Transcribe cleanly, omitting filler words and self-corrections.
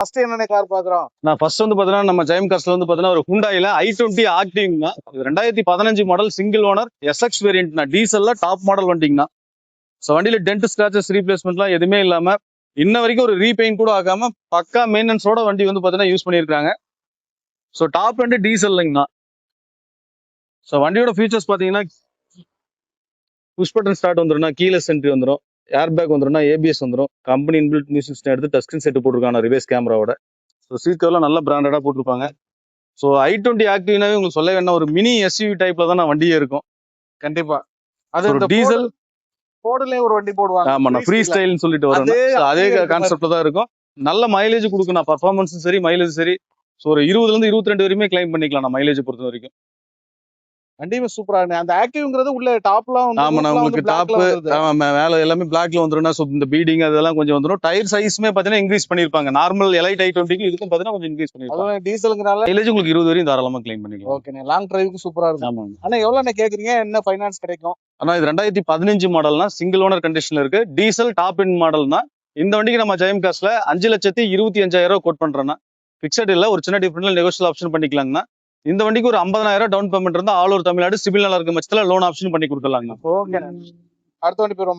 First என்னென்ன car பாக்குறோம்? நான் ஃபர்ஸ்ட் வந்து பாத்தீங்கன்னா நம்ம ஜெயம் கார்ஸ்ல வந்து பாத்தீங்கன்னா ஒரு ஹுண்டாயில i20 ஆக்டிவ்னா 2015 மாடல் சிங்கிள் ஓனர் எஸ்எக்ஸ் வேரியன்ட்னா டீசல்ல டாப் மாடல் வண்டிங்கண்ணா. ஸோ வண்டியில டென்ட் ஸ்கிராச்சஸ் ரீப்ளேஸ்மெண்ட்லாம் எதுவுமே இல்லாம இன்ன வரைக்கும் ஒரு ரீபெயிண்ட் கூட ஆகாம பக்கா மெயின்டெனன்ஸோட வண்டி வந்து பாத்தீங்கன்னா யூஸ் பண்ணியிருக்காங்க. ஸோ டாப் அண்ட் டீசல்ங்கண்ணா. ஸோ வண்டியோட ஃபீச்சர்ஸ் பாத்தீங்கன்னா புஷ் பட்டன் ஸ்டார்ட் வந்துடும், கீலெஸ் என்ட்ரி வந்துடும், ஏர் பேக் வந்துடும், ஏபிஎஸ் வந்துடும், கம்பெனி இன்பில்ட் மியூசிக் சிஸ்டம் எடுத்து டச் ஸ்கிரீன் செட் போட்டுருக்காங்க ரிவர்ஸ் கேமராவோட. ஸோ சீட் கவர்லாம் நல்ல பிராண்டடா போட்டிருப்பாங்க. ஸோ i20 ஆக்டிவ்னாவே உங்களுக்கு சொல்ல வேணா ஒரு மினி எஸ்யூவி டைப்ல தான் வண்டியே இருக்கும். கண்டிப்பா. அது ஒரு டீசல் போர்டுலயே ஒரு வண்டி போடுவாங்க. ஆமா, நான் ஃப்ரீ ஸ்டைல்னு சொல்லிட்டு வரோம். அதே கான்செப்ட்ல தான் இருக்கும். நல்ல மைலேஜ் கொடுக்கும், பர்ஃபார்மன்ஸும் சரி மைலேஜ் சரி. ஸோ ஒரு 20ல இருந்து 22 வரையுமே கிளைம் பண்ணிக்கலாம் நான் மைலேஜ் பொறுத்த வரைக்கும். வண்டியுமே சூப்பரா இருக்கு. அந்த ஆக்டிவ்ங்கிறது உள்ள டாப்லாம் வந்து ஆமா, நான் உங்களுக்கு டாப் மேல எல்லாமே பிளாக்ல வந்துரும். சோ இந்த பீடிங் அதெல்லாம் கொஞ்சம் வந்துரும். டயர் சைஸ்மே பாத்தீங்கன்னா இன்க்ரீஸ் பண்ணிருப்பாங்க. நார்மல் எலைட் i20க்கு இதுக்கும் பாத்தீங்கன்னா கொஞ்சம் இன்க்ரீஸ் பண்ணிருப்பாங்க. அதுவும் டீசலுங்கனால மைலேஜ் உங்களுக்கு 20 வரையும் தாராளமா கிளைம் பண்ணிக்கலாம். ஓகேண்ணே. லாங் டிரைவுக்கு சூப்பரா இருக்கும். ஆமா ஆனா எவ்வளவு கேக்குறீங்க? என்ன ஃபைனான்ஸ் கிடைக்கும்? ஆனா இது 2015 மாடல்னா சிங்கிள் ஓனர் கண்டிஷன்ல இருக்கு. டீசல் டாப் எண்ட் மாடல்னா இந்த வண்டிக்கு நம்ம ஜெயம் கார்ஸ்ல 5,25,000 கோட் பண்றோம்னா பிக்சட் இல்ல, ஒரு சின்ன டிஃபரெண்ட்ல நெகோஷியல் ஆப்ஷன் பண்ணிக்கலாங்கண்ணா. இந்த வண்டிக்கு ஒரு 50,000 டவுன் பேமெண்ட் இருந்தா ஆல் ஓவர் தமிழ்நாடு சிபில் நல்லா இருக்க பட்சத்துல லோன் ஆப்ஷன் பண்ணி கொடுத்துடலாங்க. ஓகே. அடுத்த வண்டி போயிருவோம்.